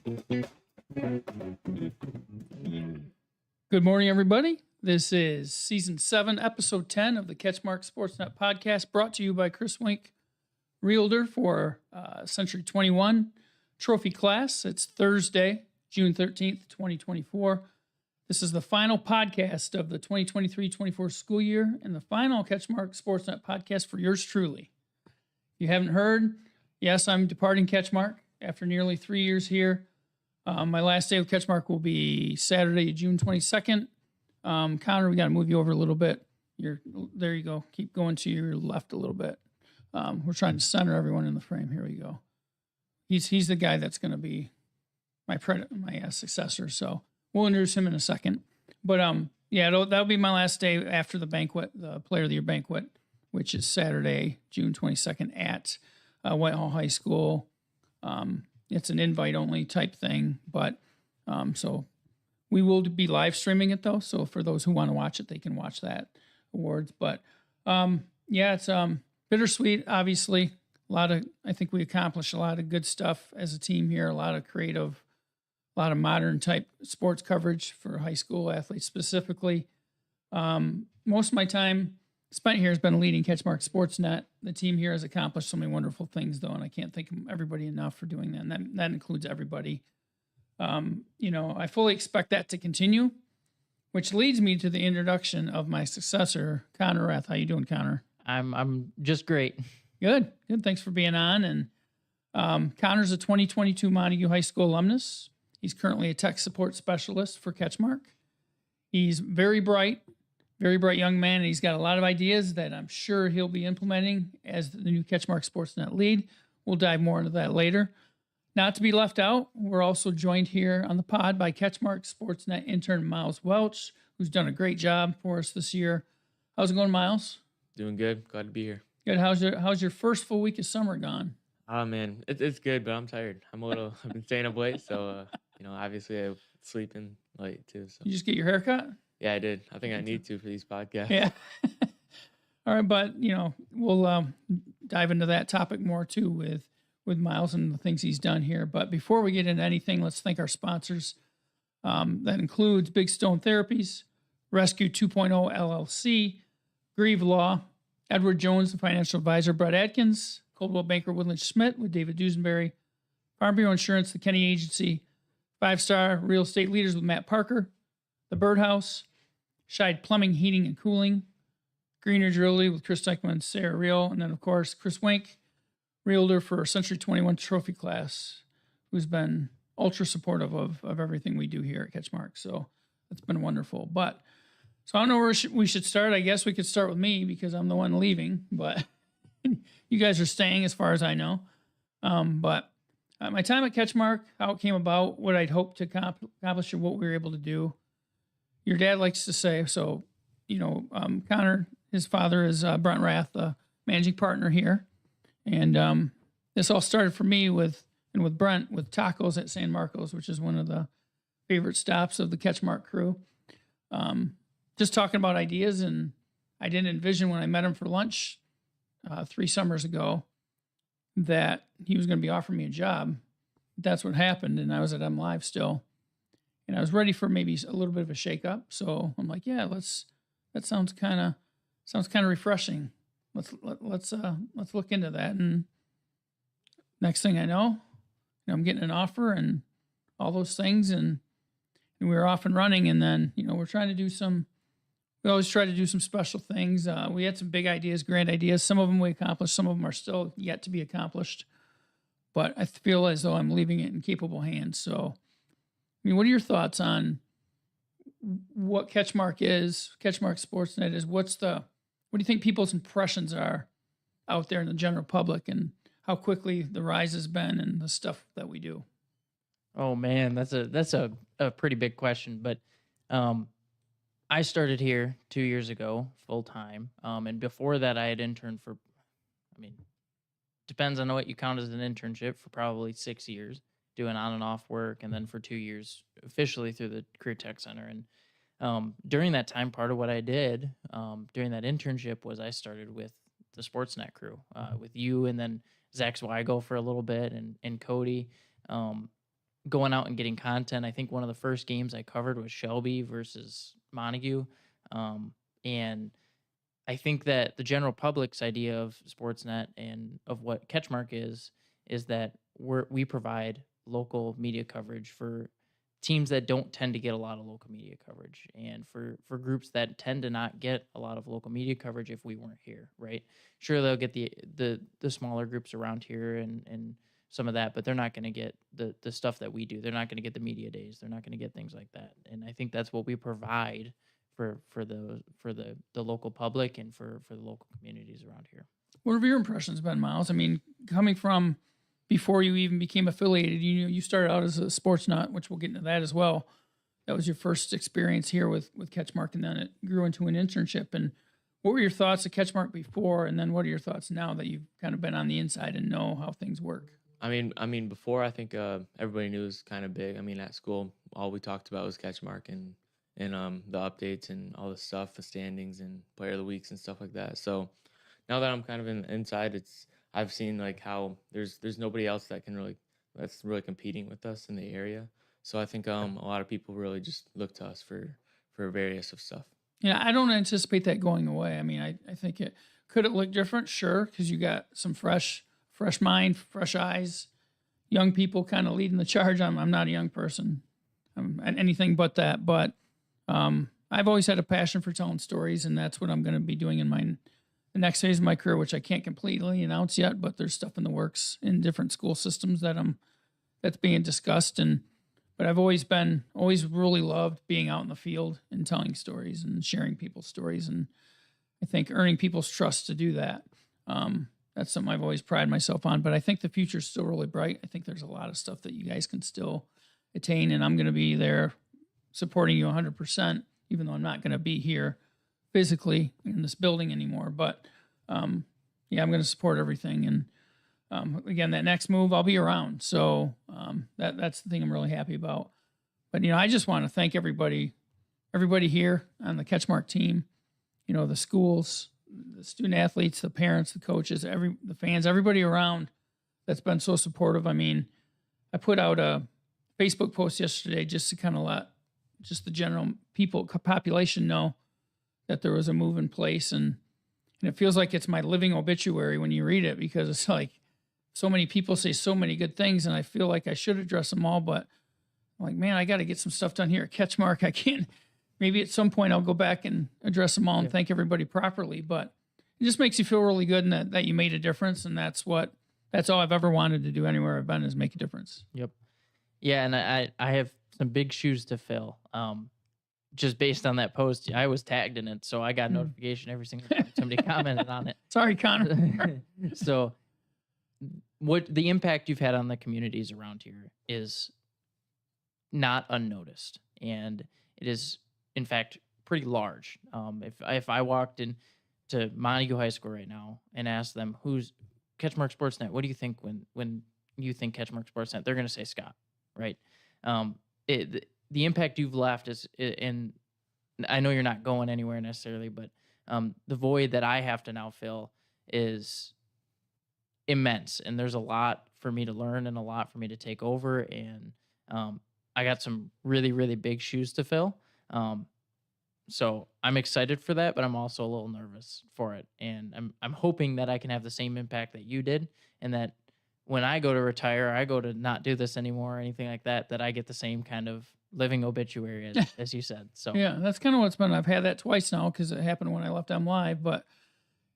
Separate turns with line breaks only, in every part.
Good morning, everybody. This is Season 7, Episode 10 of the CatchMark SportsNet podcast, brought to you by Chris Wink, Realtor for Century 21 Trophy Class. It's Thursday, June 13th, 2024. This is the final podcast of the 2023-24 school year and the final CatchMark SportsNet podcast for yours truly. If you haven't heard, yes, I'm departing CatchMark after nearly 3 years here. My last day with CatchMark will be Saturday, June 22nd. Connor, we got to move you over a little bit. There you go. Keep going to your left a little bit. We're trying to center everyone in the frame. Here we go. He's the guy that's going to be my successor. So we'll introduce him in a second. But that'll be my last day after the banquet, the Player of the Year banquet, which is Saturday, June 22nd at Whitehall High School. It's an invite-only type thing, but so we will be live streaming it, though. So for those who want to watch it, they can watch that awards. But, it's bittersweet, obviously. I think we accomplished a lot of good stuff as a team here, a lot of creative, a lot of modern-type sports coverage for high school athletes specifically. Most of my time spent here has been leading CatchMark SportsNet. The team here has accomplished so many wonderful things, though, and I can't thank everybody enough for doing that. And that includes everybody. I fully expect that to continue, which leads me to the introduction of my successor, Connor Raeth. How you doing, Connor?
I'm just great.
Good. Thanks for being on. And Connor's a 2022 Montague High School alumnus. He's currently a tech support specialist for CatchMark. He's very bright young man, and he's got a lot of ideas that I'm sure he'll be implementing as the new CatchMark SportsNet lead. We'll dive more into that later. Not to be left out, we're also joined here on the pod by CatchMark SportsNet intern Myles Welch, who's done a great job for us this year. How's it going, Myles?
Doing good. Glad to be here.
Good. How's your first full week of summer gone?
Oh man, it's good, but I'm tired. I've been staying up late, so obviously I'm sleeping late too. So
You just get your hair cut?
yeah, I did. I think I need to for these podcasts.
Yeah. All right, but we'll dive into that topic more too with Myles and the things he's done here. But before we get into anything, let's thank our sponsors. That includes Big Stone Therapies, Rescue 2.0 LLC, Grieve Law, Edward Jones, the financial advisor, Brett Atkins, Coldwell Banker Woodland Schmidt with David Dusenberry, Farm Bureau Insurance, the Kenny Agency, 5-Star Real Estate Leaders with Matt Parker, The Birdhouse, Scheid Plumbing, Heating, and Cooling, Greener Jewelry with Chris Dykman and Sarah Reel, and then, of course, Chris Wink, Realtor for Century 21 Trophy Class, who's been ultra supportive of everything we do here at CatchMark. So it's been wonderful. So I don't know where we should start. I guess we could start with me because I'm the one leaving, but you guys are staying as far as I know. But my time at CatchMark, how it came about, what I'd hoped to accomplish and what we were able to do. Your dad likes to say, so, Connor, his father is Brent Raeth, the managing partner here. And this all started for me with Brent with tacos at San Marcos, which is one of the favorite stops of the CatchMark crew. Just talking about ideas, and I didn't envision when I met him for lunch 3 summers ago that he was going to be offering me a job. That's what happened, and I was at M Live still. And I was ready for maybe a little bit of a shakeup. So I'm like, yeah, that sounds kind of refreshing. Let's look into that. And next thing I know, I'm getting an offer and all those things, and we were off and running. And then, we always try to do some special things. We had some big ideas, grand ideas. Some of them we accomplished. Some of them are still yet to be accomplished. But I feel as though I'm leaving it in capable hands. So, what are your thoughts on what CatchMark is, CatchMark SportsNet is? What do you think people's impressions are out there in the general public, and how quickly the rise has been and the stuff that we do?
Oh man, that's a pretty big question. But I started here 2 years ago full time, and before that I had interned for, depends on what you count as an internship, for probably 6 years. Doing on and off work, and then for 2 years officially through the Career Tech Center. And during that time, part of what I did during that internship was I started with the SportsNet crew, with you and then Zach Zweigel for a little bit, and Cody. going out and getting content. I think one of the first games I covered was Shelby versus Montague. And I think that the general public's idea of Sportsnet and of what CatchMark is that we provide local media coverage for teams that don't tend to get a lot of local media coverage, and for groups that tend to not get a lot of local media coverage if we weren't here, right? Sure, they'll get the smaller groups around here and some of that, but they're not going to get the stuff that we do. They're not going to get the media days. They're not going to get things like that. And I think that's what we provide for the local public and for the local communities around here.
What have your impressions been, Miles? I mean, coming from before you even became affiliated, you started out as a sports nut, which we'll get into that as well. That was your first experience here with CatchMark, and then it grew into an internship. And what were your thoughts of CatchMark before, and then what are your thoughts now that you've kind of been on the inside and know how things work?
I mean, before I think everybody knew it was kind of big. I mean, at school, all we talked about was CatchMark and the updates and all the stuff, the standings and player of the weeks and stuff like that. So now that I'm kind of inside, I've seen like how there's nobody else that's really competing with us in the area. So I think a lot of people really just look to us for various of stuff.
Yeah, I don't anticipate that going away. I mean, I think could it look different? Sure, because you got some fresh mind, fresh eyes, young people kind of leading the charge. I'm not a young person. I'm anything but that. But I've always had a passion for telling stories, and that's what I'm going to be doing in the next phase of my career, which I can't completely announce yet, but there's stuff in the works in different school systems that's being discussed. But I've always really loved being out in the field and telling stories and sharing people's stories. And I think earning people's trust to do that. That's something I've always prided myself on, but I think the future's still really bright. I think there's a lot of stuff that you guys can still attain, and I'm going to be there supporting you 100%, even though I'm not going to be here physically in this building anymore. But yeah, I'm going to support everything. And again, that next move, I'll be around. So that's the thing I'm really happy about. But I just want to thank everybody here on the CatchMark team. The schools, the student athletes, the parents, the coaches, the fans, everybody around that's been so supportive. I mean, I put out a Facebook post yesterday just to kind of let just the general population know that there was a move in place, and it feels like it's my living obituary when you read it, because it's like so many people say so many good things, and I feel like I should address them all, but I'm like, man, I got to get some stuff done here at CatchMark. I can't. Maybe at some point I'll go back and address them all and thank everybody properly, but it just makes you feel really good, and that you made a difference, and that's all I've ever wanted to do anywhere I've been, is make a difference.
Yep. Yeah, and I have some big shoes to fill. Just based on that post, I was tagged in it, so I got notification every single time somebody commented on it.
Sorry, Connor.
So what the impact you've had on the communities around here is not unnoticed, and it is, in fact, pretty large. If I walked into Montague High School right now and asked them, who's CatchMark SportsNet, what do you think when you think CatchMark SportsNet? They're going to say Scott, right? The impact you've left is, and I know you're not going anywhere necessarily, but the void that I have to now fill is immense, and there's a lot for me to learn and a lot for me to take over, and I got some really, really big shoes to fill. So I'm excited for that, but I'm also a little nervous for it, and I'm hoping that I can have the same impact that you did, and that when I go to retire, I go to not do this anymore or anything like that, that I get the same kind of living obituary as you said. So
yeah, that's kind of what's been. I've had that twice now, because it happened when I left M Live.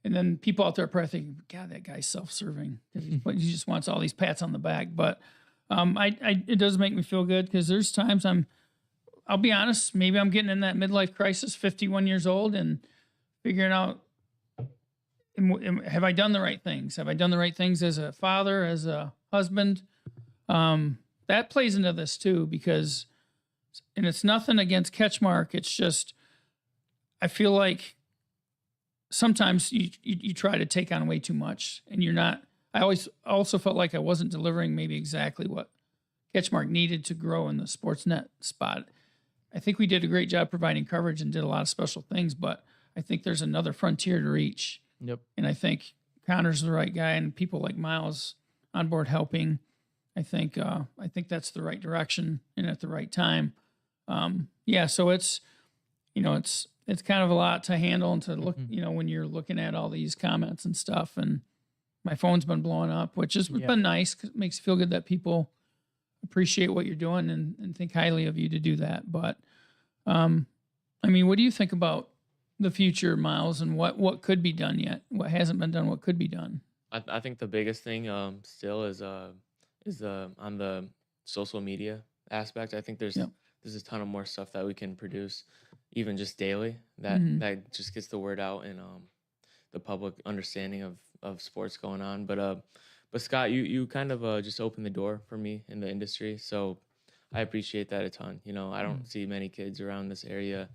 And then people out there are probably thinking, God, that guy's self-serving, because he just wants all these pats on the back. But it does make me feel good, because there's times I'll be honest, maybe I'm getting in that midlife crisis, 51 years old, and figuring out, have I done the right things? Have I done the right things as a father, as a husband? That plays into this too, because, and it's nothing against CatchMark. It's just, I feel like sometimes you try to take on way too much, and you're not. I also felt like I wasn't delivering maybe exactly what CatchMark needed to grow in the SportsNet spot. I think we did a great job providing coverage and did a lot of special things, but I think there's another frontier to reach.
Yep.
And I think Connor's the right guy, and people like Miles on board helping. I think that's the right direction and at the right time. So it's it's kind of a lot to handle and to look, when you're looking at all these comments and stuff. And my phone's been blowing up, which has been nice 'cause it makes you feel good that people appreciate what you're doing and think highly of you to do that. But what do you think about the future, Miles, and what could be done yet? What hasn't been done? What could be done?
I think the biggest thing still is on the social media aspect. I think there's
Yep.
there's a ton of more stuff that we can produce, even just daily,
Mhm.
that just gets the word out and the public understanding of sports going on. But Scott, you kind of just opened the door for me in the industry, so I appreciate that a ton. I don't see many kids around this area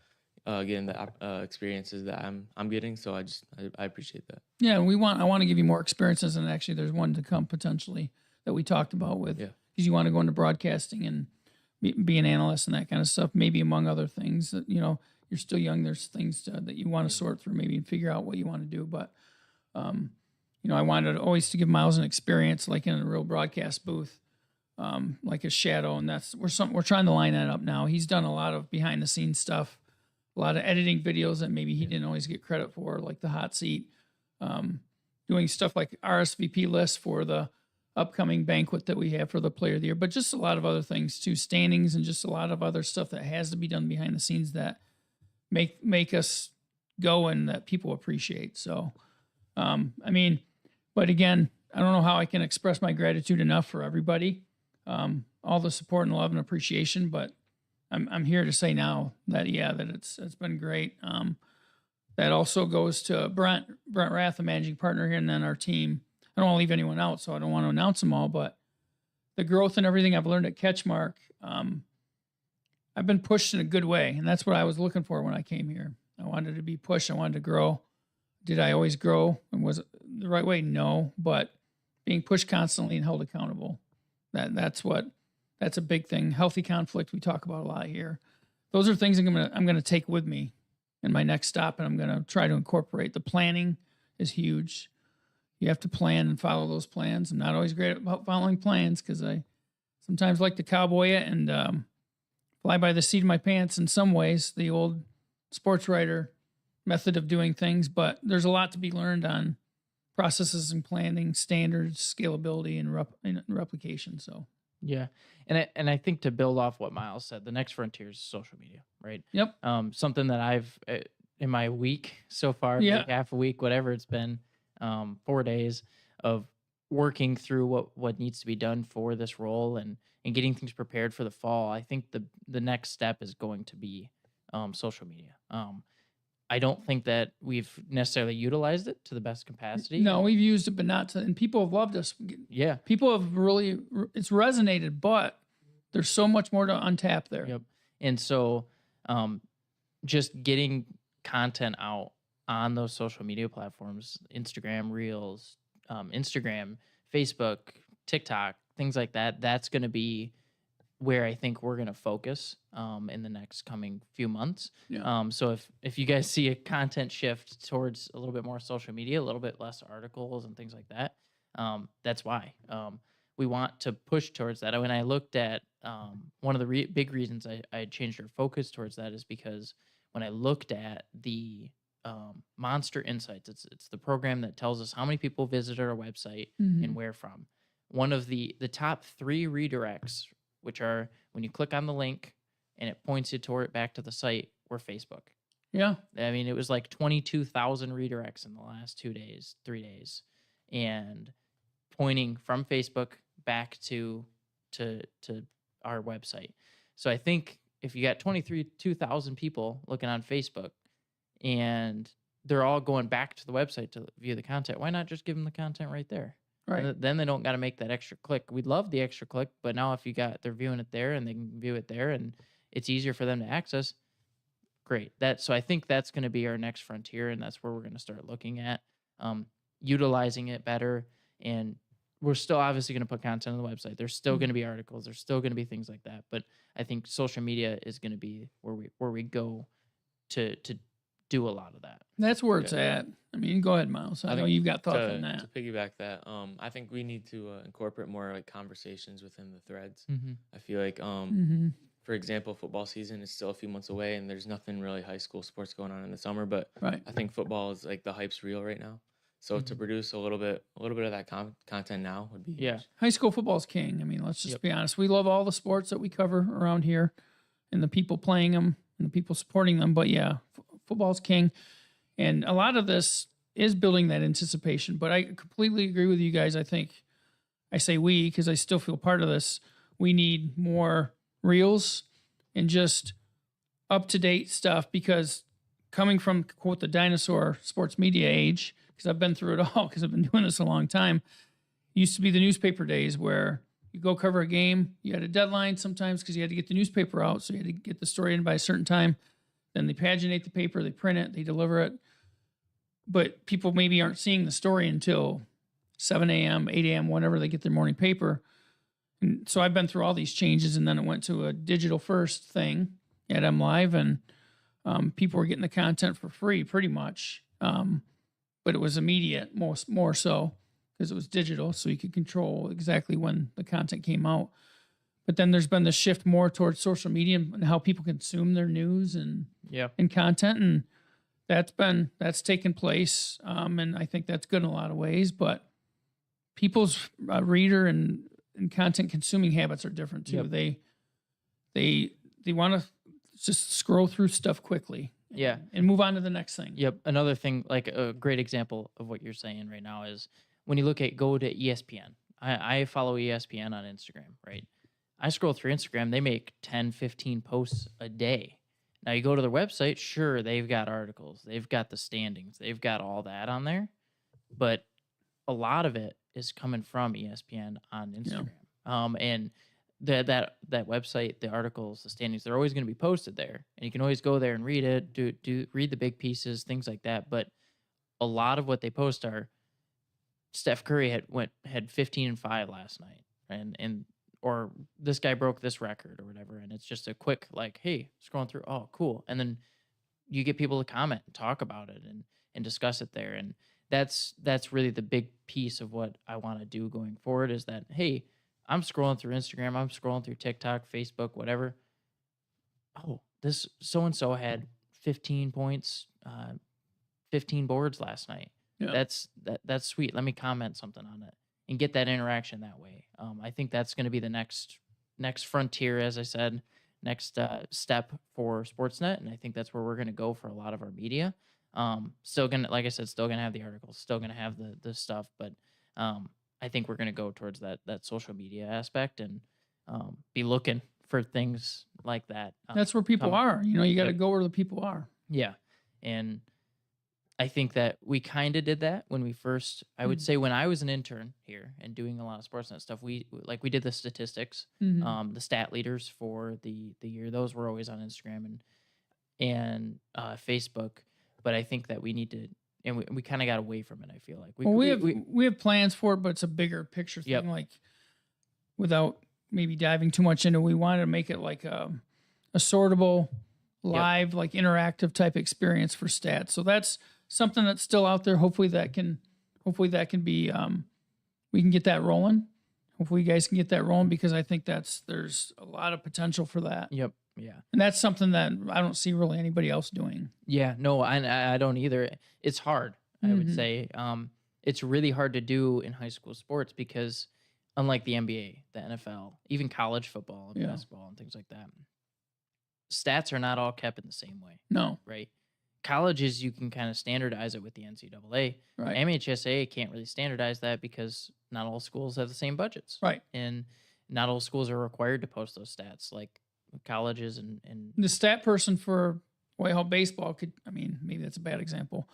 getting the experiences that I'm getting, so I appreciate that.
Yeah, I want to give you more experiences, and actually, there's one to come potentially that we talked about with
Yeah.
because you want to go into broadcasting and be an analyst and that kind of stuff. Maybe among other things that you're still young. There's things that you want to sort through, maybe and figure out what you want to do. But I wanted always to give Miles an experience like in a real broadcast booth, like a shadow, and we're trying to line that up now. He's done a lot of behind the scenes stuff, a lot of editing videos that maybe he didn't always get credit for, like the hot seat, doing stuff like RSVP lists for the upcoming banquet that we have for the player of the year, but just a lot of other things too, standings and just a lot of other stuff that has to be done behind the scenes that make us go and that people appreciate. So, but again, I don't know how I can express my gratitude enough for everybody, all the support and love and appreciation, but I'm here to say now that it's been great. That also goes to Brent Raeth, the managing partner here, and then our team. I don't want to leave anyone out, so I don't want to announce them all. But the growth and everything I've learned at CatchMark, I've been pushed in a good way, and that's what I was looking for when I came here. I wanted to be pushed. I wanted to grow. Did I always grow? And was it the right way? No, but being pushed constantly and held accountable. That's a big thing. Healthy conflict we talk about a lot here. Those are things I'm gonna take with me in my next stop, and I'm gonna try to incorporate. The planning is huge. You have to plan and follow those plans. I'm not always great about following plans because I sometimes like to cowboy it and fly by the seat of my pants in some ways, the old sports writer method of doing things. But there's a lot to be learned on processes and planning, standards, scalability, and replication. So
Yeah. And I think to build off what Miles said, the next frontier is social media, right?
Yep.
Something that I've in my week so far, like half a week, whatever it's been, 4 days of working through what needs to be done for this role and getting things prepared for the fall. I think the next step is going to be social media. I don't think that we've necessarily utilized it to the best capacity.
No, we've used it, but not to, and people have loved us.
Yeah.
People have really, it's resonated, but there's so much more to untap there.
Yep. And so just getting content out on those social media platforms, Instagram Reels, Instagram, Facebook, TikTok, things like that, that's going to be where I think we're going to focus in the next coming few months.
Yeah.
So if you guys see a content shift towards a little bit more social media, a little bit less articles and things like that, that's why. We want to push towards that. When I looked at one of the big reasons I changed our focus towards that is because when I looked at the Monster Insights, it's the program that tells us how many people visited our website and where from. One of the top 3 redirects, which are when you click on the link and it points you toward back to the site, were Facebook.
Yeah.
I mean, it was like 22,000 redirects in the last 3 days, and pointing from Facebook back to our website. So I think if you got 22,000 people looking on Facebook and they're all going back to the website to view the content, why not just give them the content right there?
Right.
And then they don't got to make that extra click. We'd love the extra click, but now if they're viewing it there and they can view it there and it's easier for them to access, great. So I think that's going to be our next frontier, and that's where we're going to start looking at utilizing it better. And we're still obviously going to put content on the website. There's still going to be articles. There's still going to be things like that. But I think social media is going to be where we go to do a lot of that.
That's where it's at. I mean, go ahead, Miles. I know you've got thoughts on that.
To piggyback that, I think we need to incorporate more like conversations within the threads. I feel like, for example, football season is still a few months away, and there's nothing really high school sports going on in the summer. But
Right.
I think football is like the hype's real right now. So to produce a little bit of that content now would be huge.
High school football is king. I mean, let's just be honest. We love all the sports that we cover around here, and the people playing them and the people supporting them. But yeah, football's king, and a lot of this is building that anticipation. But I completely agree with you guys. I think I say we because I still feel part of this. We need more reels and just up to date stuff, because coming from, quote, the dinosaur sports media age, because I've been through it all, because I've been doing this a long time. Used to be the newspaper days where you go cover a game, you had a deadline sometimes because you had to get the newspaper out, so you had to get the story in by a certain time. Then they paginate the paper, they print it, they deliver it. But people maybe aren't seeing the story until 7 a.m., 8 a.m., whenever they get their morning paper. And so I've been through all these changes, and then it went to a digital first thing at MLive, and people were getting the content for free pretty much. But it was immediate, more so, because it was digital, so you could control exactly when the content came out. But then there's been the shift more towards social media and how people consume their news and content, and that's taken place. And I think that's good in a lot of ways. But people's reader and content consuming habits are different too. They want to just scroll through stuff quickly. And move on to the next thing.
Another thing, like a great example of what you're saying right now is when you go to ESPN. I follow ESPN on Instagram, right? I scroll through Instagram. They make 10, 15 posts a day. Now you go to their website, sure, they've got articles. They've got the standings. They've got all that on there. But a lot of it is coming from ESPN on Instagram. And that website, the articles, the standings, they're always going to be posted there, and you can always go there and read it, read the big pieces, things like that. But a lot of what they post are Steph Curry had 15 and 5 last night, and or this guy broke this record or whatever, and it's just a quick like, hey, scrolling through, oh cool, and then you get people to comment and talk about it and discuss it there, and that's really the big piece of what I want to do going forward is that, hey, I'm scrolling through Instagram, I'm scrolling through TikTok, Facebook, whatever. Oh, this so-and-so had 15 points, 15 boards last night. That's sweet. Let me comment something on it and get that interaction that way. I think that's going to be the next frontier, as I said, next step for Sportsnet, and I think that's where we're going to go for a lot of our media. Still gonna, like I said, still gonna have the articles, still gonna have the stuff, but I think we're going to go towards that social media aspect and be looking for things like that.
That's where people are. You got to go where the people are.
Yeah. And I think that we kind of did that when we first, I would say when I was an intern here and doing a lot of Sportsnet stuff, we did the statistics, the stat leaders for the year. Those were always on Instagram and Facebook. But I think that we need to, and we kind of got away from it, I feel like.
We have plans for it, but it's a bigger picture thing. Like, without maybe diving too much into it, we wanted to make it like a sortable, live, like interactive type experience for stats. So that's something that's still out there. Hopefully that can be, we can get that rolling. Hopefully you guys can get that rolling, because I think there's a lot of potential for that.
Yep. Yeah.
And that's something that I don't see really anybody else doing.
Yeah, no, I don't either. It's hard, I would say. It's really hard to do in high school sports because unlike the NBA, the NFL, even college football and basketball and things like that, stats are not all kept in the same way.
No.
Right? Colleges, you can kind of standardize it with the NCAA.
Right.
MHSA can't really standardize that because not all schools have the same budgets.
Right.
And not all schools are required to post those stats like colleges and
the stat person for Whitehall baseball could, I mean, maybe that's a bad example,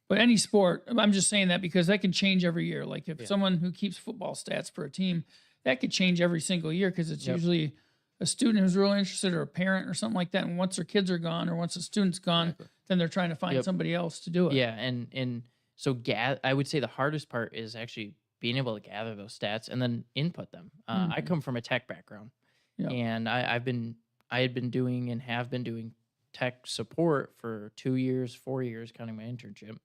but any sport, I'm just saying that because that can change every year. Like if someone who keeps football stats for a team, that could change every single year because it's usually a student who's really interested or a parent or something like that. And once their kids are gone or once the student's gone, then they're trying to find somebody else to do it.
Yeah. And so I would say the hardest part is actually being able to gather those stats and then input them. I come from a tech background and I had been doing and have been doing tech support for 2 years, 4 years, counting my internship.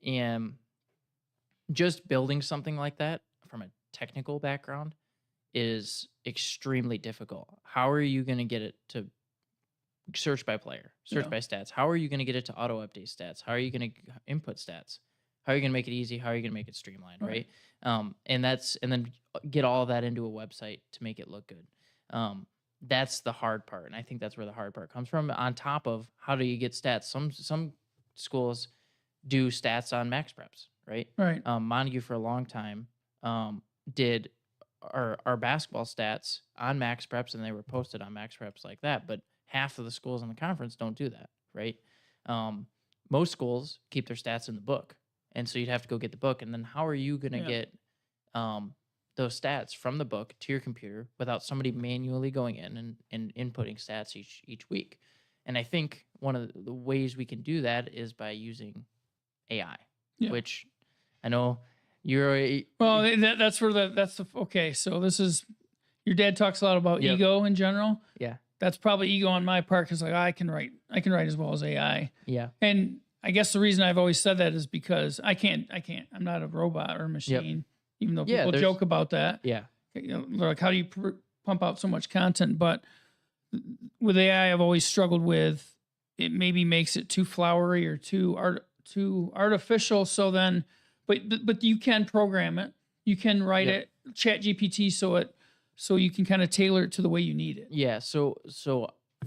And just building something like that from a technical background is extremely difficult. How are you going to get it to search by player, search by stats? How are you going to get it to auto update stats? How are you going to input stats? How are you going to make it easy? How are you going to make it streamlined, right? And then get all of that into a website to make it look good. That's the hard part, and I think that's where the hard part comes from. On top of how do you get stats? Some schools do stats on Max Preps, right?
Right.
Montague for a long time did our basketball stats on Max Preps, and they were posted on Max Preps like that. But half of the schools in the conference don't do that, right? Most schools keep their stats in the book, and so you'd have to go get the book. And then how are you going to get those stats from the book to your computer without somebody manually going in and inputting stats each week? And I think one of the ways we can do that is by using AI, which I know you're.
Well, okay. So this is, your dad talks a lot about ego in general.
Yeah.
That's probably ego on my part because like I can write as well as AI.
Yeah.
And I guess the reason I've always said that is because I can't. I'm not a robot or a machine. Even though people joke about that.
Yeah.
You know, they're like, how do you pump out so much content? But with AI, I've always struggled with it. Maybe makes it too flowery or too artificial. So then, but you can program it. You can write it, Chat GPT, so you can kind of tailor it to the way you need it.
Yeah. So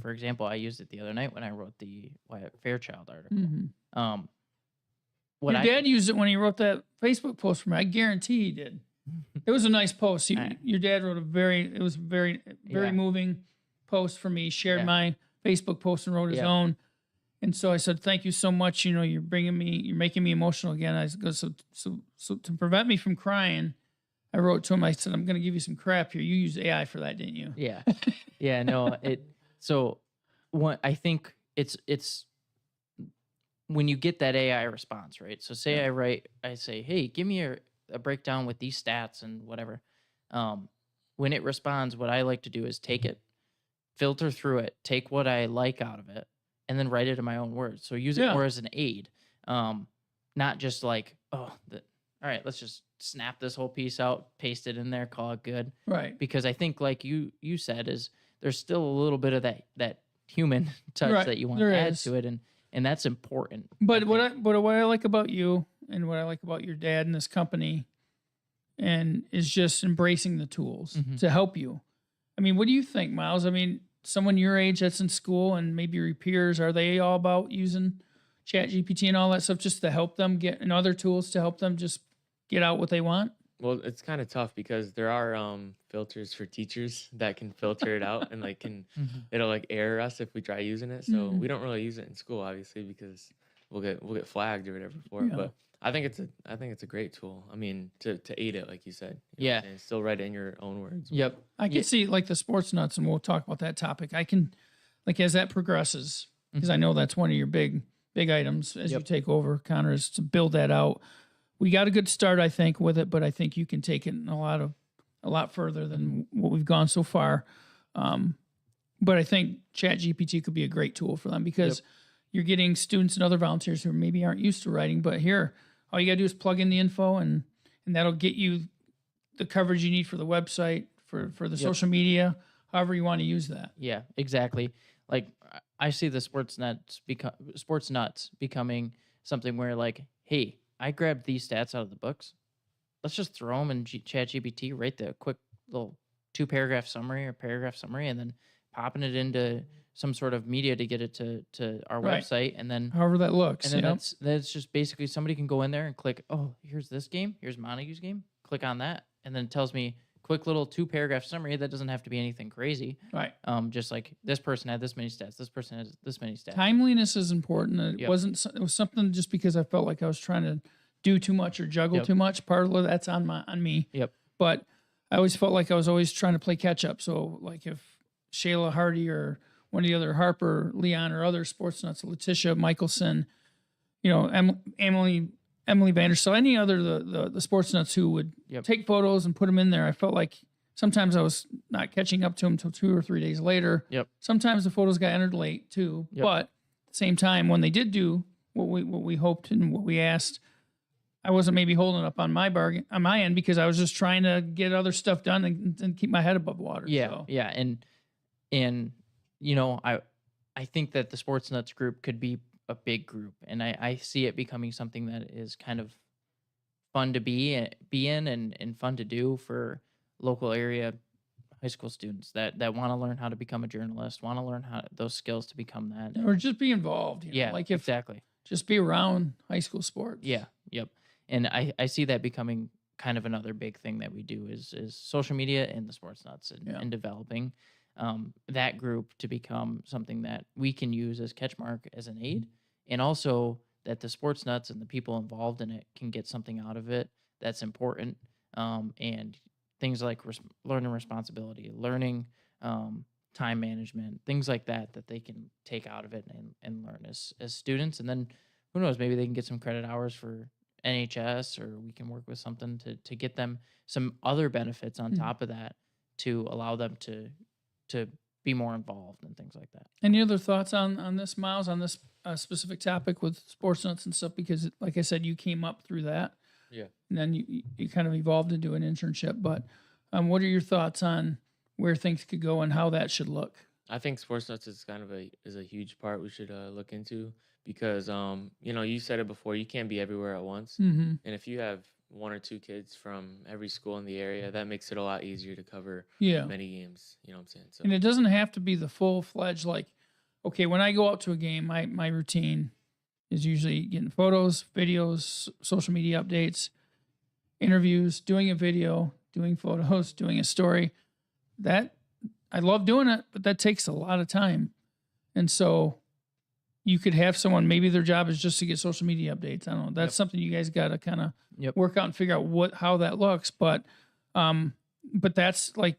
for example, I used it the other night when I wrote the Wyatt Fairchild article.
Mm-hmm. Your dad used it when he wrote that Facebook post for me. I guarantee he did. It was a nice post. Your dad wrote a very moving post for me. He shared my Facebook post and wrote his own. And so I said, "Thank you so much. You know, you're making me emotional again." I go, so to prevent me from crying, I wrote to him. I said, "I'm going to give you some crap here. You used AI for that, didn't you?"
Yeah, yeah. No, I think it's when you get that AI response, right? So say I say, "Hey, give me a breakdown with these stats and whatever." When it responds, what I like to do is take it, filter through it, take what I like out of it, and then write it in my own words. So use it more as an aid, not just like, all right, let's just snap this whole piece out, paste it in there, call it good.
Right.
Because I think, like you said, is there's still a little bit of that human touch that you want to add to it, and that's important.
But what I like about you and what I like about your dad and this company and is just embracing the tools to help you. I mean, what do you think, Miles? I mean, someone your age that's in school and maybe your peers, are they all about using Chat GPT and all that stuff just to help them get, and other tools to help them just get out what they want?
Well, it's kind of tough because there are filters for teachers that can filter it out and like it'll like error us if we try using it. So we don't really use it in school, obviously, because we'll get flagged or whatever for it. But I think it's a great tool. I mean, to aid it, like you said. You know, and still write it in your own words.
Yep.
I can see like the sports nuts, and we'll talk about that topic. I can, like, as that progresses, because I know that's one of your big items as you take over, Connor, is to build that out. We got a good start, I think, with it, but I think you can take it a lot further than what we've gone so far. But I think Chat GPT could be a great tool for them because you're getting students and other volunteers who maybe aren't used to writing, but here, all you got to do is plug in the info and that'll get you the coverage you need for the website, for the social media, however you want to use that.
Yeah, exactly. Like I see the sports nuts becoming something where like, hey, I grabbed these stats out of the books. Let's just throw them in Chat GPT, write the quick little 2-paragraph summary or paragraph summary, and then popping it into some sort of media to get it to our website, and then
however that looks.
And then that's just basically somebody can go in there and click, oh, here's this game, here's Montague's game. Click on that, and then it tells me quick little 2-paragraph summary. That doesn't have to be anything crazy.
Right.
Just like this person had this many stats, this person has this many stats.
Timeliness is important. It was something just because I felt like I was trying to do too much or juggle too much. Part of that's on me. Yep. But I always felt like I was always trying to play catch up. So like if Shayla Hardy or one of the other Harper, Leon, or other sports nuts, Letitia Michelson, you know, Emily Vanderstel, any other the sports nuts who would take photos and put them in there, I felt like sometimes I was not catching up to them till 2 or 3 days later.
Yep.
Sometimes the photos got entered late too.
Yep.
But at the same time, when they did do what we hoped and what we asked, I wasn't maybe holding up on my end because I was just trying to get other stuff done and keep my head above water.
Yeah,
So.
yeah, and I think that the Sports Nuts group could be a big group, and I see it becoming something that is kind of fun to be in and fun to do for local area high school students that want to learn how to become a journalist, want to learn those skills to become that.
Or just be involved.
Yeah,
like if
exactly.
Just be around high school sports.
Yeah, yep. And I see that becoming kind of another big thing that we do is social media and the Sports Nuts and developing that group to become something that we can use as CatchMark as an aid, and also that the Sports Nuts and the people involved in it can get something out of it that's important, and things like learning responsibility, learning time management, things like that they can take out of it and learn as students. And then who knows, maybe they can get some credit hours for NHS, or we can work with something to get them some other benefits on top of that to allow them to be more involved and things like that.
Any other thoughts on this, Miles, on this specific topic with Sports Nuts and stuff? Because like I said, you came up through that.
Yeah.
And then you kind of evolved into an internship. But what are your thoughts on where things could go and how that should look?
I think Sports Nuts is kind of a huge part we should look into, because you said it before, you can't be everywhere at once.
Mm-hmm.
And if you have 1 or 2 kids from every school in the area, that makes it a lot easier to cover many games. You know what I'm saying? So.
And it doesn't have to be the full-fledged, like, okay, when I go out to a game, my routine is usually getting photos, videos, social media updates, interviews, doing a video, doing photos, doing a story. That I love doing it, but that takes a lot of time. And so you could have someone, maybe their job is just to get social media updates. I don't know. That's something you guys got to kind of work out and figure out how that looks. But that's like,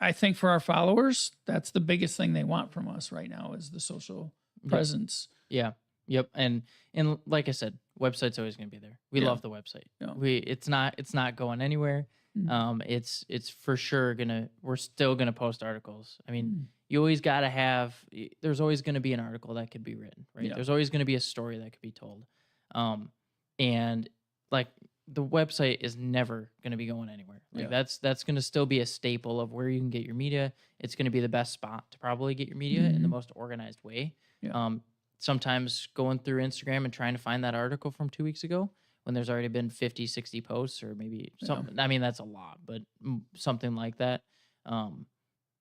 I think for our followers, that's the biggest thing they want from us right now is the social presence.
Yeah. Yep. And like I said, website's always going to be there. We love the website. Yeah. It's not going anywhere. It's for sure we're still gonna post articles. I mean, you always gotta have. There's always gonna be an article that could be written, right? Yeah. There's always gonna be a story that could be told, and like the website is never gonna be going anywhere. Like that's gonna still be a staple of where you can get your media. It's gonna be the best spot to probably get your media in the most organized way. Yeah. Sometimes going through Instagram and trying to find that article from 2 weeks ago, when there's already been 50, 60 posts, or maybe something. I mean, that's a lot, but something like that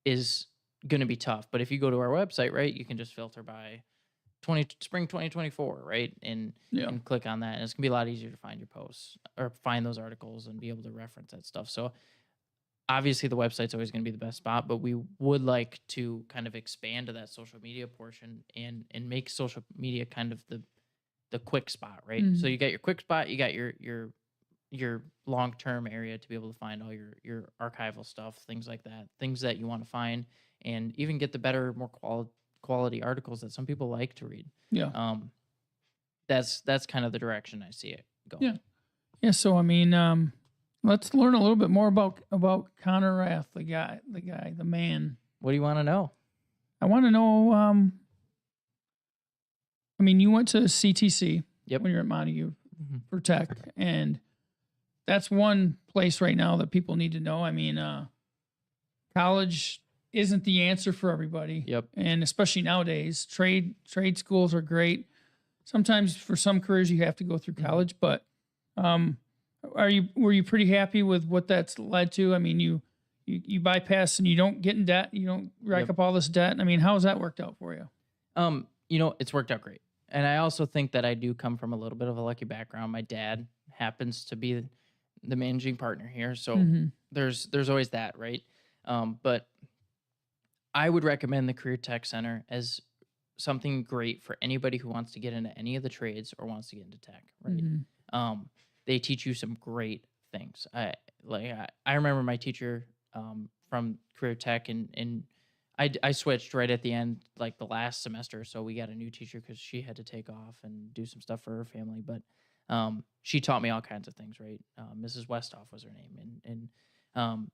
is going to be tough. But if you go to our website, right, you can just filter by spring 2024, right? And click on that. And it's going to be a lot easier to find your posts or find those articles and be able to reference that stuff. So obviously the website's always going to be the best spot, but we would like to kind of expand to that social media portion and make social media kind of the quick spot, right? So you got your quick spot, you got your long-term area to be able to find all your archival stuff, things like that, things that you want to find, and even get the better, more quality articles that some people like to read. Yeah. That's kind of the direction I see it going.
Yeah. So I mean, let's learn a little bit more about Connor Raeth, the man.
What do you want to know?
I want to know. I mean, you went to CTC when you were at Montague for tech, and that's one place right now that people need to know. I mean, college isn't the answer for everybody. Yep. And especially nowadays, trade schools are great. Sometimes for some careers you have to go through college, but were you pretty happy with what that's led to? I mean, you bypass and you don't get in debt, you don't rack up all this debt. I mean, how has that worked out for you?
It's worked out great. And I also think that I do come from a little bit of a lucky background. My dad happens to be the managing partner here, so there's always that, right? But I would recommend the Career Tech Center as something great for anybody who wants to get into any of the trades or wants to get into tech, right? They teach you some great things. I remember my teacher from Career Tech, and I switched right at the end, like the last semester. So we got a new teacher because she had to take off and do some stuff for her family. But she taught me all kinds of things, right? Mrs. Westhoff was her name. And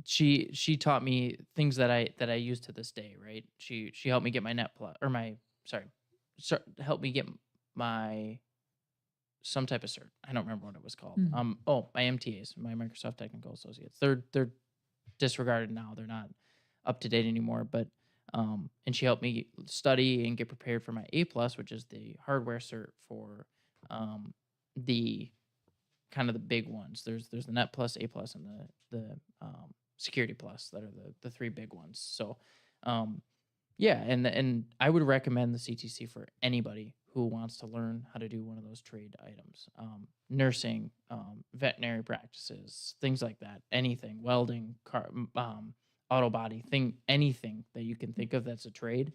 she taught me things that I use to this day, right? She helped me get my net plus or my sorry, helped me get my some type of cert. I don't remember what it was called.
Mm.
My MTAs, my Microsoft Technical Associates. They're disregarded now. They're not up to date anymore. But and she helped me study and get prepared for my A plus, which is the hardware cert for the kind of the big ones. There's the Net Plus, A plus, and the Security Plus that are the three big ones. So yeah, and I would recommend the CTC for anybody who wants to learn how to do one of those trade items. Nursing, veterinary practices, things like that. Anything, welding, auto body, anything that you can think of that's a trade,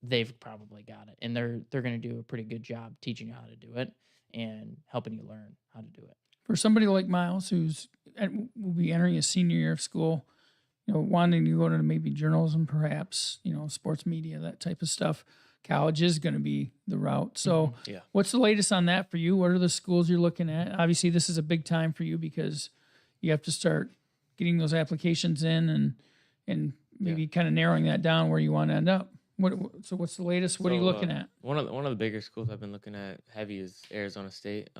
they've probably got it. And they're going to do a pretty good job teaching you how to do it and helping you learn how to do it.
For somebody like Myles, will be entering his senior year of school, wanting to go to maybe journalism, perhaps, sports media, that type of stuff, college is going to be the route. So
Yeah.
What's the latest on that for you? What are the schools you're looking at? Obviously, this is a big time for you because you have to start getting those applications in and maybe kind of narrowing that down where you want to end up. So what's the latest? What are you looking at?
One of the bigger schools I've been looking at heavy is Arizona State.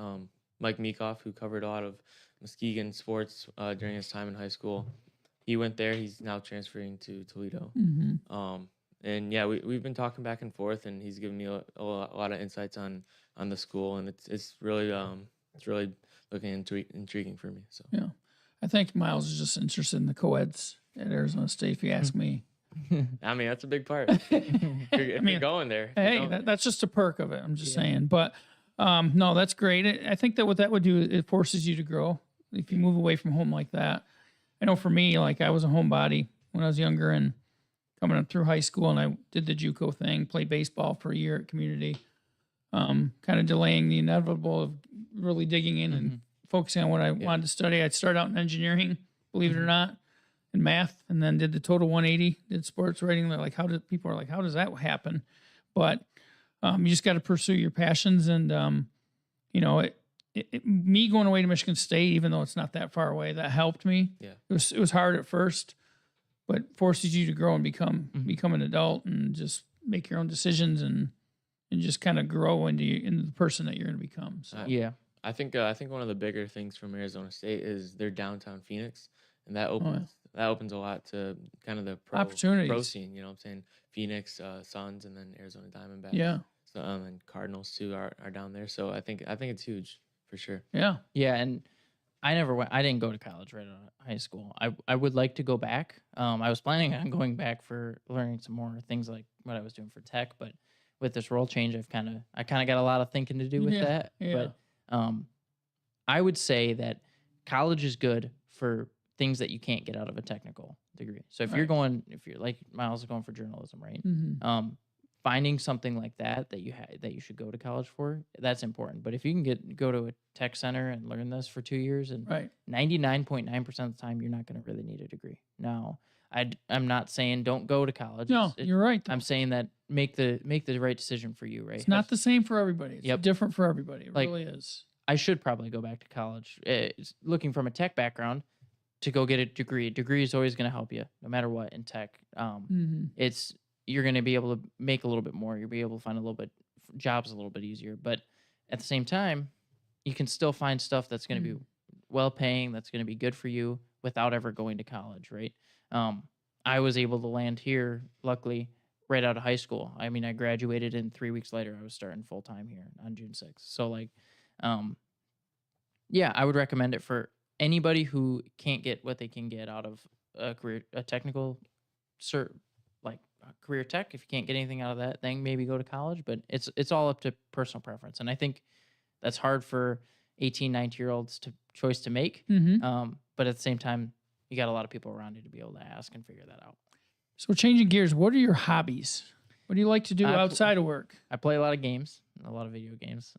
Mike Meekoff, who covered a lot of Muskegon sports during his time in high school, he went there. He's now transferring to Toledo.
Mm-hmm.
And yeah, we've been talking back and forth, and he's given me a lot of insights on the school, and it's really looking intriguing for me. So
yeah, I think Myles is just interested in the co-eds at Arizona State, if you ask me.
I mean, that's a big part. If you're going there,
that's just a perk of it. I'm just saying, but no, that's great. I think that what that would do, it forces you to grow if you move away from home like that. I know for me, like I was a homebody when I was younger and coming up through high school, and I did the JUCO thing, played baseball for a year at community, kind of delaying the inevitable of really digging in and focusing on what I wanted to study. I'd start out in engineering, believe it or not, in math, and then did the total 180, did sports writing. They're like, how does that happen? But you just got to pursue your passions. And, me going away to Michigan State, even though it's not that far away, that helped me.
Yeah.
It was hard at first, but forces you to grow and become an adult and just make your own decisions and just kind of grow into the person that you're going to become. So
yeah.
I think one of the bigger things from Arizona State is their downtown Phoenix, and that opens a lot to kind of the
opportunities,
pro scene. You know what I'm saying? Phoenix Suns, and then Arizona Diamondbacks.
Yeah.
So, and Cardinals too are down there. So I think it's huge for sure.
Yeah.
Yeah, and I didn't go to college right out of high school. I would like to go back. I was planning on going back for learning some more things like what I was doing for tech, but with this role change, I kind of got a lot of thinking to do with that.
Yeah.
But I would say that college is good for things that you can't get out of a technical degree. So if you're like Myles is going for journalism, right?
Mm-hmm.
Finding something like that you should go to college for, that's important. But if you can go to a tech center and learn this for 2 years, and 99.9% of the time, you're not going to really need a degree. Now, I'm not saying don't go to college.
No, you're right.
I'm saying that make the right decision for you, right?
It's not the same for everybody. It's different for everybody. It really is.
I should probably go back to college. Looking from a tech background to go get a degree. A degree is always going to help you, no matter what in tech. You're going to be able to make a little bit more. You'll be able to find jobs a little bit easier. But at the same time, you can still find stuff that's going to be well-paying, that's going to be good for you without ever going to college, right? I was able to land here, luckily, right out of high school. I mean, I graduated, and 3 weeks later, I was starting full-time here on June 6th. So, I would recommend it for anybody who can't get what they can get out of a technical cert, like career tech. If you can't get anything out of that thing, maybe go to college, but it's all up to personal preference. And I think that's hard for 18, 19-year-olds choice to make. But at the same time, you got a lot of people around you to be able to ask and figure that out.
So changing gears, what are your hobbies? What do you like to do outside of work?
I play a lot of games, a lot of video games.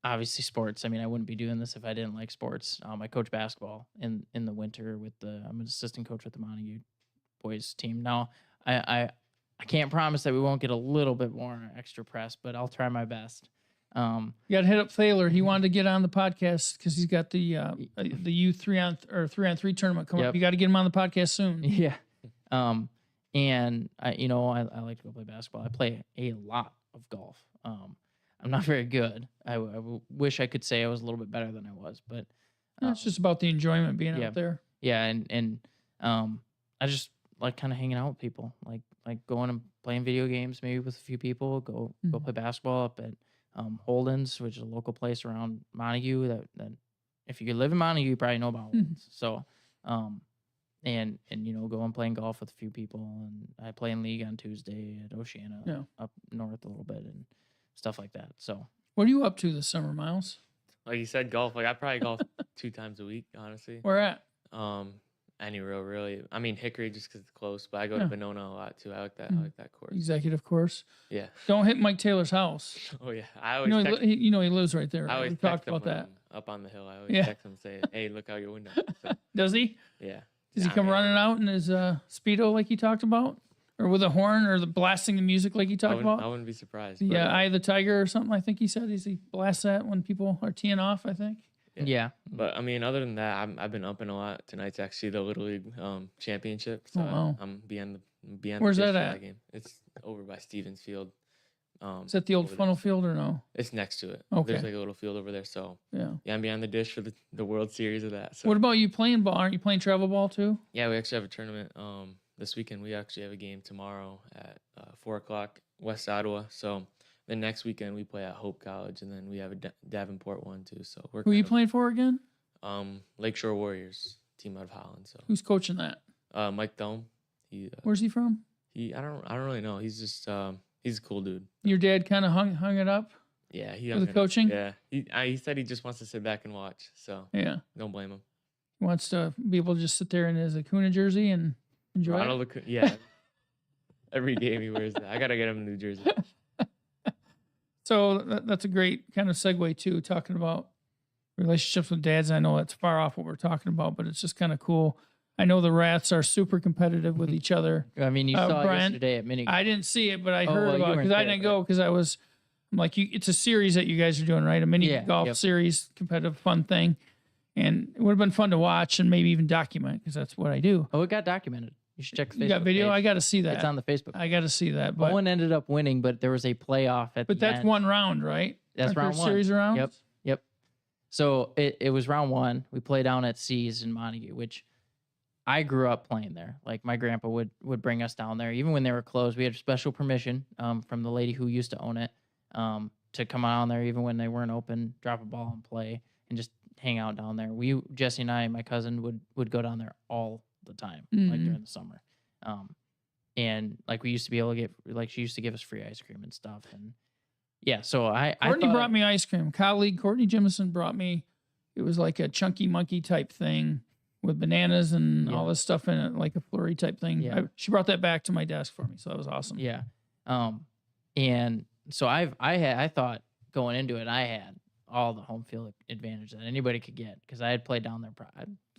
Obviously sports. I mean, I wouldn't be doing this if I didn't like sports. I coach basketball in the winter I'm an assistant coach with the Montague boys team. Now, I can't promise that we won't get a little bit more extra press, but I'll try my best. Um,
You got to hit up Thaler. He wanted to get on the podcast because he's got the youth 3-on-3 tournament coming up.
Yep.
You got to get him on the podcast soon.
yeah. And I like to go play basketball. I play a lot of golf. I'm not very good. I wish I could say I was a little bit better than I was, but
It's just about the enjoyment being
yeah.
out there.
yeah, and I just like kind of hanging out with people, like going and playing video games maybe with a few people. Go play basketball up at Holden's, which is a local place around Montague. That if you live in Montague, you probably know about Holden's. So, and go and playing golf with a few people, and I play in league on Tuesday at Oceana up north a little bit and stuff like that. So,
What are you up to this summer, Miles?
Like you said, golf. Like I probably golf 2 times a week, honestly.
Where at?
Anywhere really. I mean Hickory just because it's close, but I go to Benona a lot too. I like that. I like that course.
Executive course.
Yeah.
Don't hit Mike Taylor's house.
Oh yeah. I always
he lives right there.
I
Right?
always
We
text
talked about
him when
that.
I'm up on the hill. I always text him and say, "Hey, look out your window." So,
Does he?
yeah.
Does he come running out in his Speedo like he talked about, or with a horn, or blasting the music like he talked about?
I wouldn't be surprised.
The
but,
Eye of the Tiger or something. I think he said he blasts that when people are teeing off. I think.
yeah.
But I mean, other than that, I've been upping a lot. Tonight's actually the Little League championship. So
wow.
I'm beyond
Where's
the
that
dish for
at?
game. It's over by Stevens Field.
Is that the old
over
funnel
there.
field or no?
It's next to it.
Okay.
There's like a little field over there. So
Yeah.
I'm beyond the dish for the World Series of that. So
What about you playing ball? Aren't you playing travel ball too?
yeah, we actually have a tournament this weekend. We actually have a game tomorrow at 4:00 West Ottawa. So then next weekend we play at Hope College, and then we have a Davenport one too. So we're
Who are you playing for again?
Lakeshore Warriors team out of Holland. So
Who's coaching that?
Mike Thome. He
Where's he from?
I don't really know. He's just he's a cool dude.
Your dad kind of hung it up.
Yeah,
With the coaching?
Yeah, he said he just wants to sit back and watch. So
Yeah.
don't blame him.
He wants to be able to just sit there in his Acuna jersey and enjoy it.
Ronald yeah. Every game he wears that. I gotta get him a new jersey.
So that's a great kind of segue too, talking about relationships with dads. I know that's far off what we're talking about, but it's just kind of cool. I know the Raeths are super competitive with each other.
I mean, you saw it
Brian,
yesterday at mini.
I didn't see it, but I heard
well, you
about it
weren't
because I
there,
didn't go because I'm like, it's a series that you guys are doing, right? A mini golf
yep.
series, competitive fun thing. And it would have been fun to watch and maybe even document because that's what I do.
Oh, it got documented. You should check the Facebook
You got video?
page.
I got to see that.
It's on the Facebook.
I got to see that. But
Owen ended up winning, but there was a playoff at the end.
But that's one round, right?
That's
Aren't there
round one.
Series of rounds?
Yep. So it was round one. We played down at C's in Montague, which I grew up playing there. Like my grandpa would bring us down there, even when they were closed. We had special permission from the lady who used to own it to come on there, even when they weren't open, drop a ball and play, and just hang out down there. Jesse and I, my cousin, would go down there all the time, like during the summer. And like we used to be able to get, like she used to give us free ice cream and stuff. And yeah, so
Courtney brought me ice cream. Colleague Courtney Jimison brought me. It was like a chunky monkey type thing with bananas and all this stuff in it, like a flurry type thing.
Yeah.
She brought that back to my desk for me, so that was awesome.
Yeah. And so I thought going into it, I had all the home field advantage that anybody could get because I had played down there.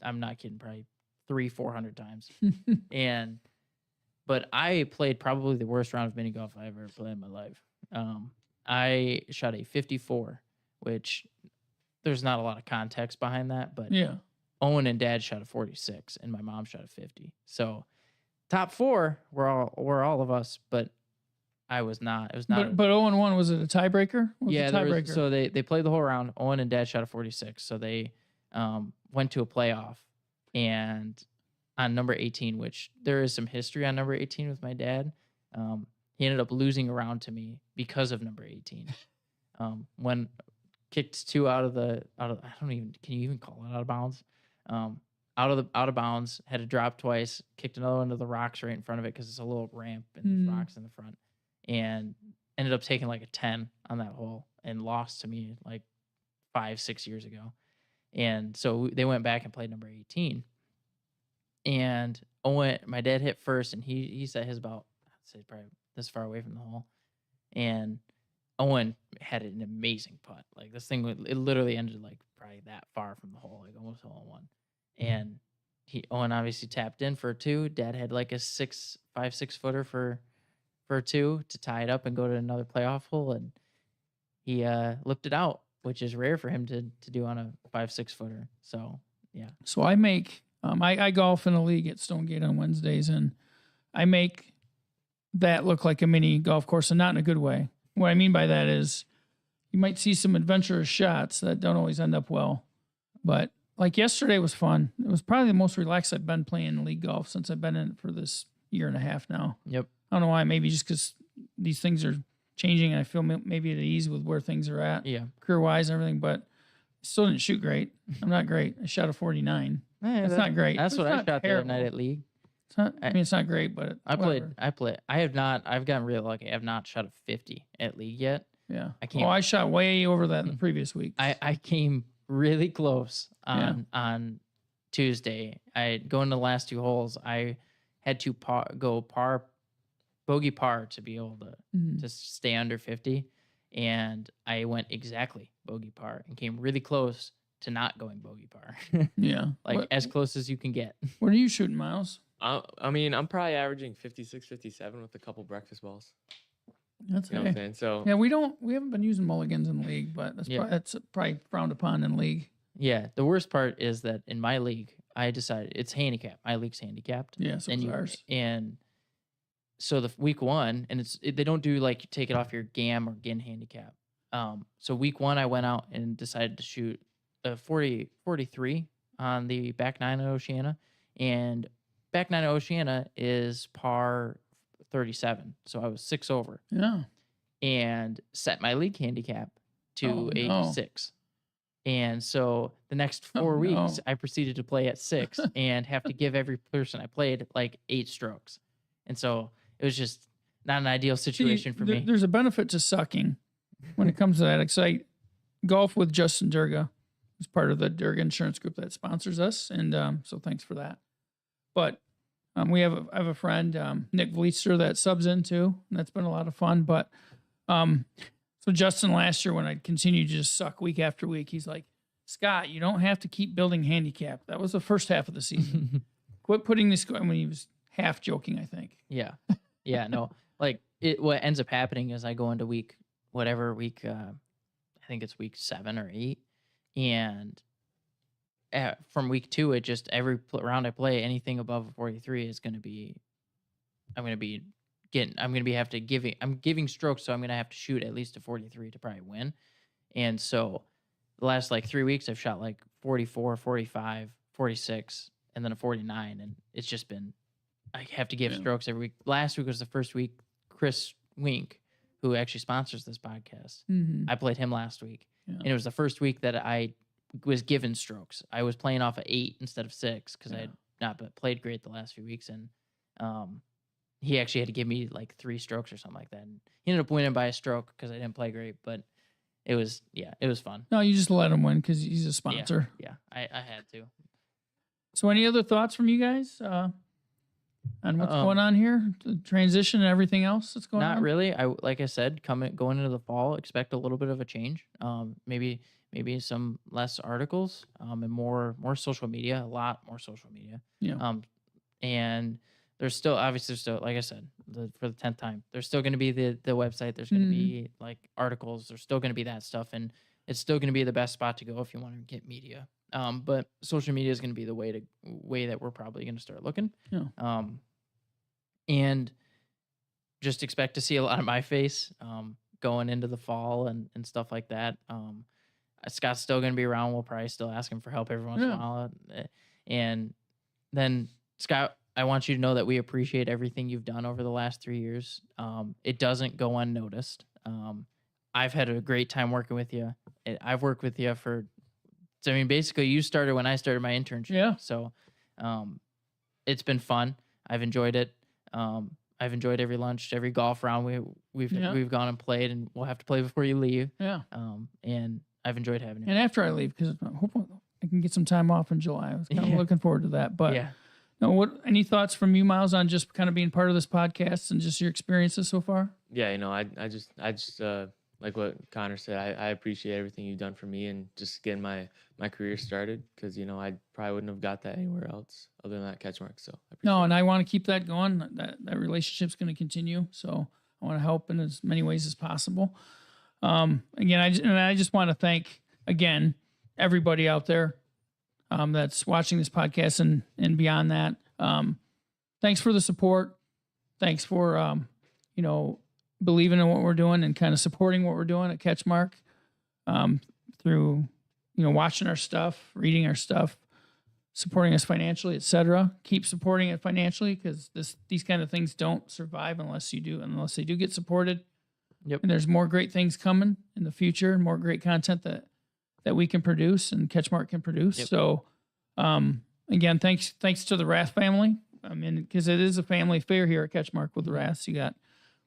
I'm not kidding, probably 300-400 times. But I played probably the worst round of mini golf I ever played in my life. I shot a 54, which there's not a lot of context behind that, but
yeah.
Owen and Dad shot a 46, and my mom shot a 50. So top four were all of us, but I was not. It was not.
But 0-1, was it a tiebreaker?
Yeah, so they played the whole round. Owen and Dad shot a 46, so they went to a playoff, and on number 18, which there is some history on number 18 with my dad. He ended up losing a round to me because of number 18. When kicked two out of I don't even, can you even call it out of bounds? Out of bounds, had to drop twice, kicked another one to the rocks right in front of it because it's a little ramp and there's rocks in the front, and ended up taking like a 10 on that hole and lost to me like 5-6 years ago. And so they went back and played number 18. And Owen, my dad hit first, and he set his about, I'd say probably this far away from the hole. And Owen had an amazing putt. Like this thing, it literally ended like probably that far from the hole, like almost hole in one. And Owen obviously tapped in for a 2. Dad had like a 5-6 footer for a 2 to tie it up and go to another playoff hole. And he lipped it out, which is rare for him to do on a 5-6 footer. So yeah.
So I make I golf in a league at Stonegate on Wednesdays, and I make that look like a mini golf course, and not in a good way. What I mean by that is you might see some adventurous shots that don't always end up well. But like yesterday was fun. It was probably the most relaxed I've been playing league golf since I've been in it for this year and a half now.
Yep.
I don't know why. Maybe just because these things are changing, and I feel maybe at ease with where things are at,
Yeah.
career-wise and everything. But I still didn't shoot great. I'm not great. I shot a 49. That's not great.
That's
It's
what I
not
shot the other
terrible.
night at league.
It's not. I mean, it's not great, but
I
whatever.
have not. I've gotten real lucky. I've not shot a 50 at league yet.
Yeah.
I can't.
Oh, I shot way over that in the previous week.
I came really close on Tuesday. I going to the last 2 holes. I had to bogey par to be able to stay under 50, and I went exactly bogey par and came really close to not going bogey par.
Yeah.
Like as close as you can get.
What are you shooting, Miles?
I mean, I'm probably averaging 56, 57 with a couple breakfast balls.
That's
You know what I'm saying? So
Yeah, we haven't been using mulligans in league, but that's probably frowned upon in league.
Yeah, the worst part is that in my league, I decided it's handicap. My league's handicapped.
Yeah, so is ours.
And so the week 1, and they don't do like take it off your GAM or GIN handicap. So week 1, I went out and decided to shoot a 43 on the back 9 at Oceana, and back 9 at Oceana is par 37. So I was 6 over.
Yeah.
And set my league handicap to a 6. And so the next 4 weeks, I proceeded to play at 6 and have to give every person I played like 8 strokes. And so it was just not an ideal situation for me.
There's a benefit to sucking when it comes to that. Because I golf with Justin Durga, who's part of the Durga Insurance Group that sponsors us. And so thanks for that. But I have a friend, Nick Vleetster, that subs in too. And that's been a lot of fun. But so Justin, last year when I continued to just suck week after week, he's like, Scott, you don't have to keep building handicap. That was the first half of the season. Quit putting this when he was half joking, I think.
Yeah. Yeah, no. Like what ends up happening is I go into week, I think it's week 7 or 8. And from week 2, it just every round I play, anything above a 43 is going to be, I'm giving strokes, so I'm going to have to shoot at least a 43 to probably win. And so the last like 3 weeks, I've shot like 44, 45, 46, and then a 49. And it's just been, I have to give strokes every week. Last week was the first week, Chris Wink, who actually sponsors this podcast. I played him last week. Yeah. And it was the first week that I was given strokes. I was playing off of 8 instead of 6 because I had not played great the last few weeks. And he actually had to give me like 3 strokes or something like that. And he ended up winning by a stroke because I didn't play great, but it was fun.
No, you just let him win because he's a sponsor.
Yeah, I had to.
So any other thoughts from you guys on what's going on here? The transition and everything else that's going on?
Not really. Like I said, going into the fall, expect a little bit of a change. Maybe some less articles and more social media, a lot more social media.
Yeah.
And there's still, like I said, for the 10th time, there's still going to be the website. There's going to be like articles. There's still going to be that stuff. And it's still going to be the best spot to go if you want to get media. But social media is going to be the way that we're probably going to start looking.
Yeah.
And just expect to see a lot of my face going into the fall and stuff like that. Scott's still going to be around. We'll probably still ask him for help every once in a while. And then, Scott, I want you to know that we appreciate everything you've done over the last 3 years. It doesn't go unnoticed. I've had a great time working with you. I've worked with you basically you started when I started my internship.
Yeah.
So it's been fun. I've enjoyed it. I've enjoyed every lunch, every golf round we've gone and played, and we'll have to play before you leave.
Yeah.
And I've enjoyed having you.
And after I leave, because hopefully I can get some time off in July. I was kind of looking forward to that. But any thoughts from you, Miles, on just kind of being part of this podcast and just your experiences so far?
Yeah, I just like what Connor said, I appreciate everything you've done for me and just getting my career started because, I probably wouldn't have got that anywhere else other than that CatchMark. So
and I want to keep that going. That relationship's going to continue. So I want to help in as many ways as possible. Again, I just want to thank again everybody out there that's watching this podcast and beyond that. Thanks for the support. Thanks for believing in what we're doing and kind of supporting what we're doing at CatchMark through watching our stuff, reading our stuff, supporting us financially, etc. Keep supporting it financially because these kind of things don't survive unless they do get supported.
Yep.
And there's more great things coming in the future and more great content that we can produce and CatchMark can produce.
Yep.
So again, thanks to the Raeth family. I mean, because it is a family affair here at CatchMark with the Raeths. You got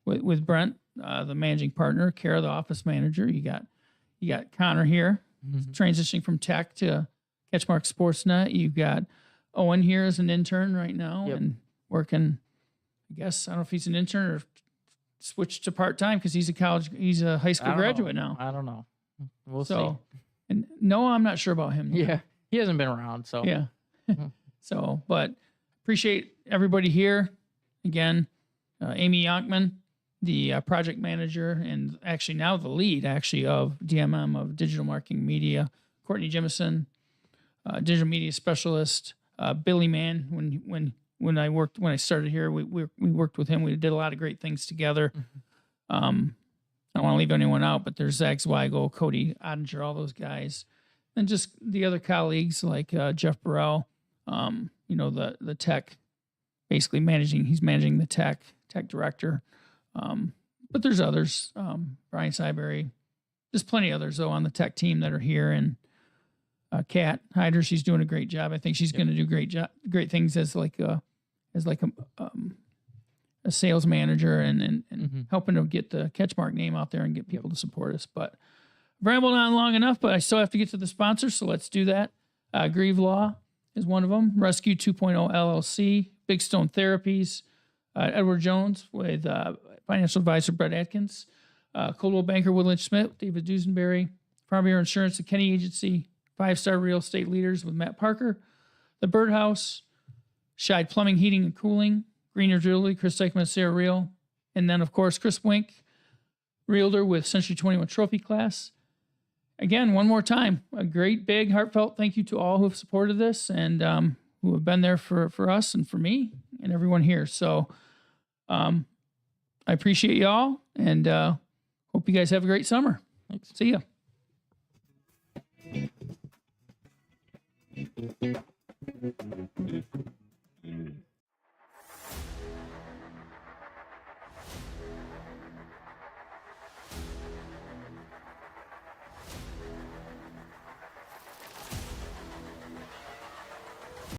with Brent, the managing partner, Kara, the office manager. You got Connor here, transitioning from tech to CatchMark SportsNet. You've got Owen here as an intern right now and working. I guess I don't know if he's an intern or switched to part time because he's a high school graduate now.
I don't know. We'll see.
And no, I'm not sure about him.
Yeah, he hasn't been around. So
yeah. So, but appreciate everybody here again. Amy Yonkman, the project manager and actually now the lead of DMM of Digital Marketing Media. Courtney Jemison, digital media specialist. Billy Mann, when I started here, we worked with him. We did a lot of great things together. I don't want to leave anyone out, but there's Zach Zweigel, Cody Ottinger, all those guys, and just the other colleagues like Jeff Burrell. The tech, basically he's managing the tech director. But there's others, Brian Syberry, there's plenty of others though on the tech team that are here. And Kat Hyder, she's doing a great job. I think she's going to do great things as a sales manager and helping to get the CatchMark name out there and get people to support us. But I've rambled on long enough, but I still have to get to the sponsors, so let's do that. Grieve Law is one of them. Rescue 2.0 LLC, Big Stone Therapies, Edward Jones with financial advisor Brett Atkins, Coldwell Banker Woodland Schmidt, David Dusenberry, Primary Insurance, the Kenny Agency, 5-Star Real Estate Leaders with Matt Parker, The Birdhouse, Scheid Plumbing, Heating and Cooling, Greener Jewelry, Chris Dykman, Sarah Real, and then of course Chris Wink, Realtor with Century 21 Trophy Class. Again, one more time, a great, big, heartfelt thank you to all who have supported this and who have been there for us and for me and everyone here. So I appreciate y'all and hope you guys have a great summer.
Thanks.
See ya.